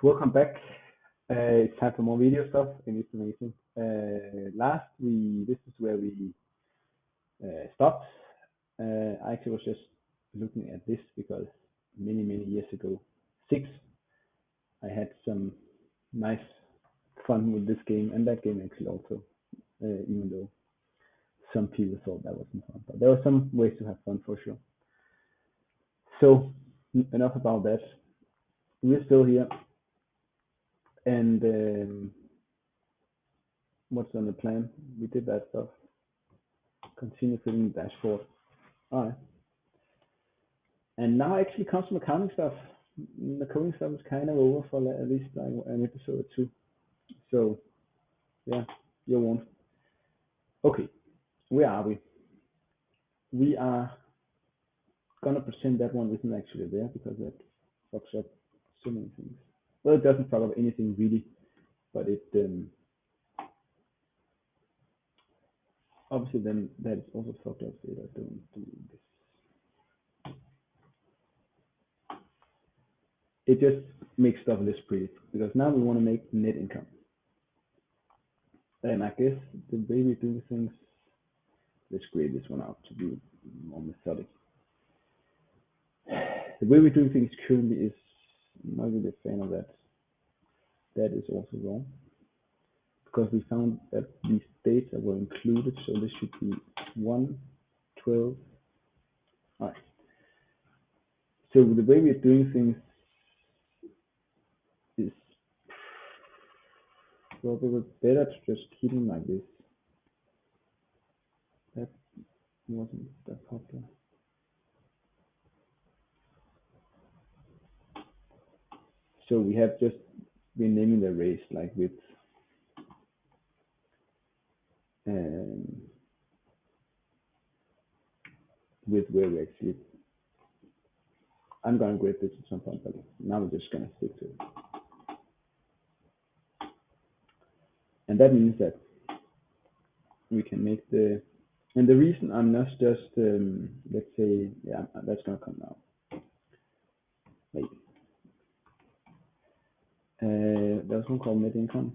Welcome back. It's time for more video stuff, and it's amazing. This is where we stopped. I actually was just looking at this because many years ago, six, I had some nice fun with this game, and that game actually also, even though some people thought that wasn't fun, but there were some ways to have fun for sure. So enough about that. We're still here, and what's on the plan? We did that stuff. Continue filling the dashboard. All right. And now actually comes some accounting stuff. The coding stuff is kind of over for at least like an episode or two. So yeah, you're warned. Okay, where are we? We are gonna pretend that one isn't actually there because that fucks up so many things. Well, it doesn't fuck up anything really, but it obviously then that is also fucked up if I don't do this. It just makes stuff less pretty because now we want to make net income. And I guess the way we do things, let's grade this one out to be more methodic. The way we're doing things currently is I'm not really a fan of that. That is also wrong because we found that these data were included, so this should be 1, 12. All right. So the way we're doing things is probably better to just keep them like this. That wasn't that popular. So we have just been naming the arrays like with where we actually. I'm gonna grade this at some point, but now we're just gonna stick to it. And that means that we can make the, and the reason I'm not just, let's say, yeah, that's gonna come now. Maybe. There's one called net income,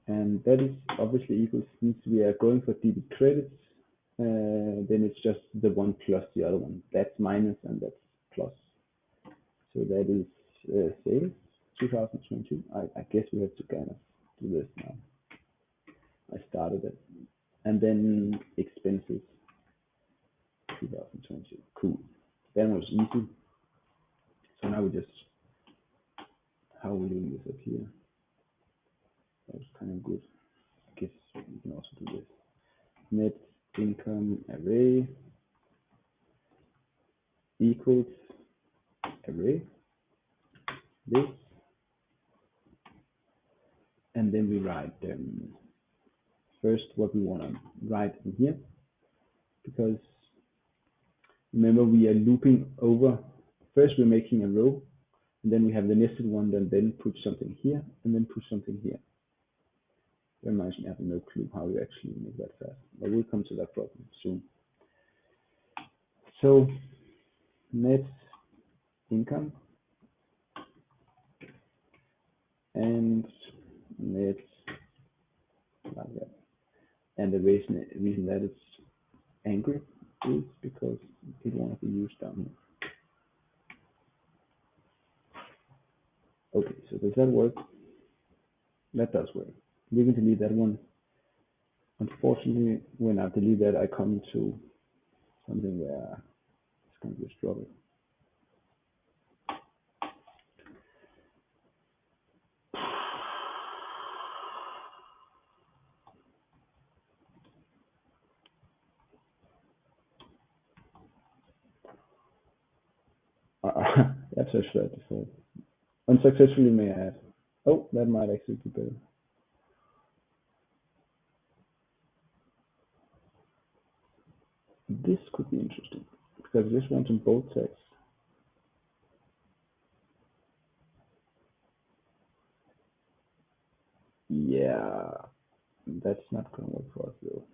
and that is obviously equals, since we are going for debit credits, then it's just the one plus the other one. That's minus and that's plus. So that is sales 2022. I guess we have to kind of do this now. I started it. And then expenses 2022. Cool. That was easy. So now we just, how are we doing this up here? That was kind of good. I guess we can also do this. Net income array equals array this, and then we write first what we want to write in here, because remember we are looping over. First we're making a row, and then we have the nested one that then put something here and then put something here. Reminds me, I have no clue how you actually make that fast, but we'll come to that problem soon. So net income and net like that. And the reason that it's angry is because it won't be used down here. Okay, so does that work? That does work. We can delete that one. Unfortunately, when I delete that, I come to something where it's going to be a struggle. That's actually at default. Unsuccessfully may add. Oh, that might actually be better. This could be interesting because this one's in both texts. Yeah, that's not going to work for us though.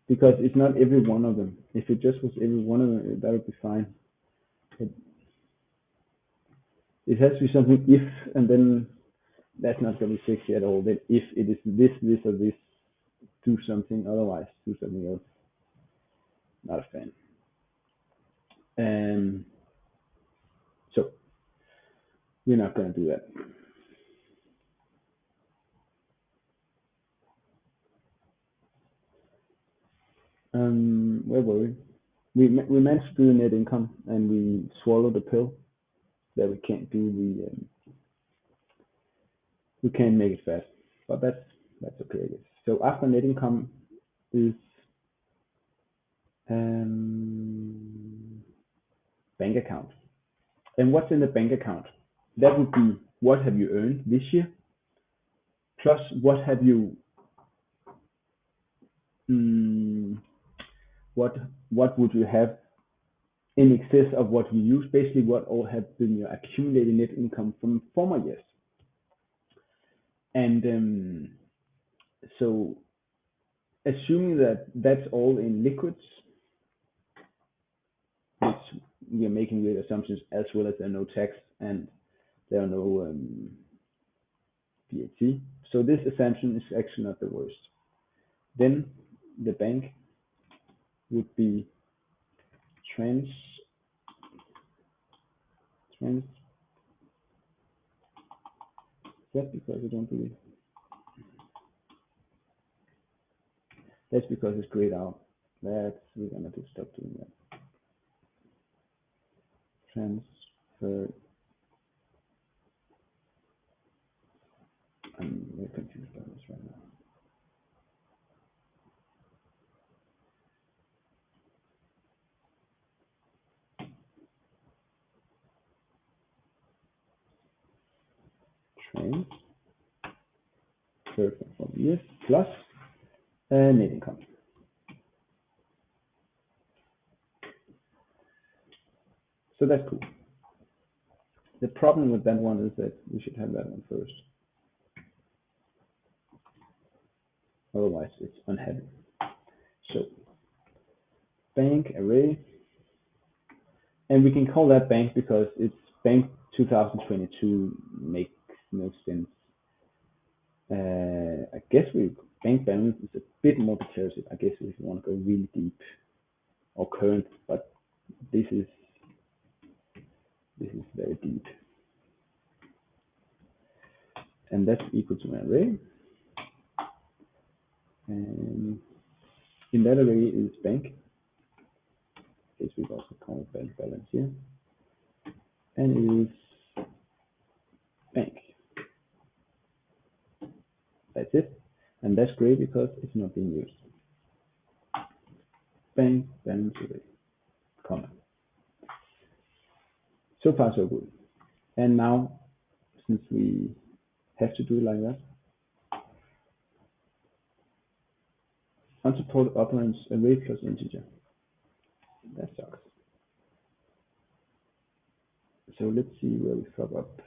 because it's not every one of them. If it just was every one of them, that would be fine. It, it has to be something if, and then that's not going to be sexy at all. Then if it is this, or this, do something. Otherwise, do something else. Not a fan. Um, so we're not going to do that. Where were we? We managed to do the net income, and we swallowed the pill that we can't do we can't make it fast, but that's okay, I guess. So after net income is um, bank account, and what's in the bank account? That would be what have you earned this year, plus what have you um, what would you have in excess of what you use, basically what all have been your accumulated net income from former years. And so assuming that that's all in liquids, which we are making with assumptions as well as there are no tax and there are no VAT. So this assumption is actually not the worst. Then the bank would be trans trans. That's because I don't believe. That's because it's grayed out. That's we're gonna have to stop doing that. Transfer. I'm very confused by this right now. Transfer from years plus net income. So that's cool. The problem with that one is that we should have that one first. Otherwise, it's unhappy. So bank array, and we can call that bank because it's bank 2022 makes no sense. I guess we bank balance is a bit more declarative. I guess if you want to go really deep or current, but this is very deep, and that's equal to an array. And in that array is bank. I guess we also call it bank balance here, and it is bank. That's it, and that's great because it's not being used. Bank balance array, comma. So far so good. And now, since we have to do it like that, unsupported operands array plus integer. That sucks. So let's see where we fuck up.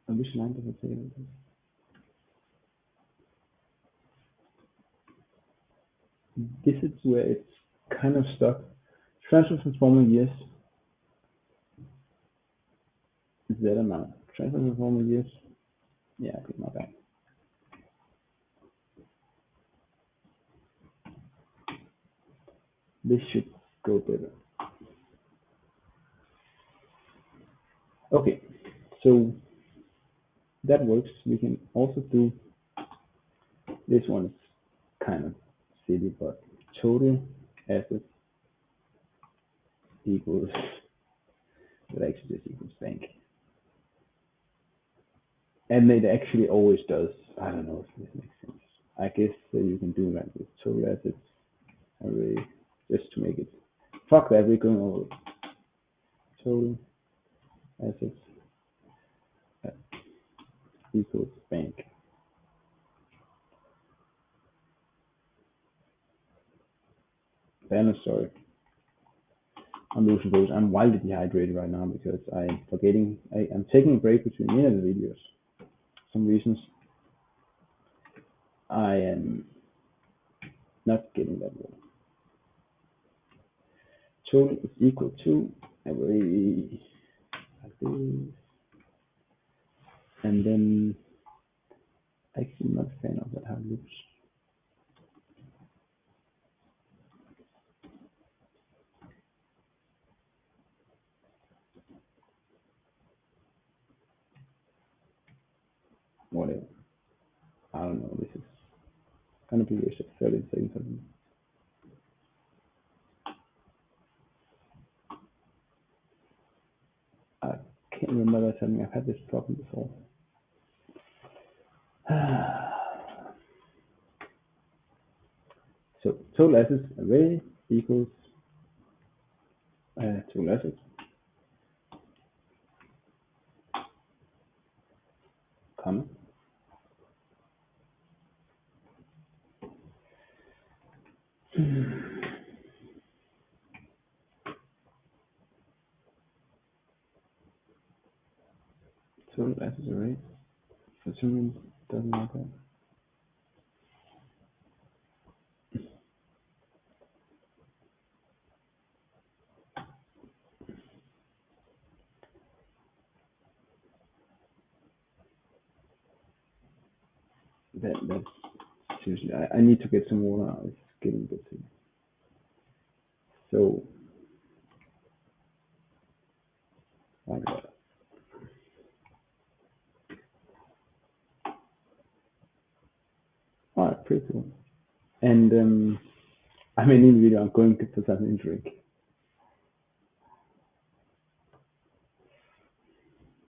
On which line does it say this? This is where it's kind of stuck. Transfer from former years is that amount. Transfer from former years. Yeah, I did my bad. This should go better. Okay, so that works. We can also do this one is kind of silly, but total assets equals that actually just equals bank. And it actually always does. I don't know if this makes sense. I guess you can do like this total assets array just to make it. Fuck that, we're going over total assets equals bank. Balance, sorry. I'm losing focus. I'm wildly dehydrated right now because I'm forgetting. I'm taking a break between the end of the videos. For some reasons, I am not getting that water. Total is equal to every like this, and then actually not a fan of that how it looks. Whatever. I don't know. This is gonna be just 30 seconds. I can't remember that something. I've had this problem before. So total assets array equals total assets, comma. Total assets array. For some reason, it doesn't like that. That's seriously. I need to get some water. It's getting a bit sick. So like that. Alright, pretty cool. And I'm in the video. I'm going to put something in drink.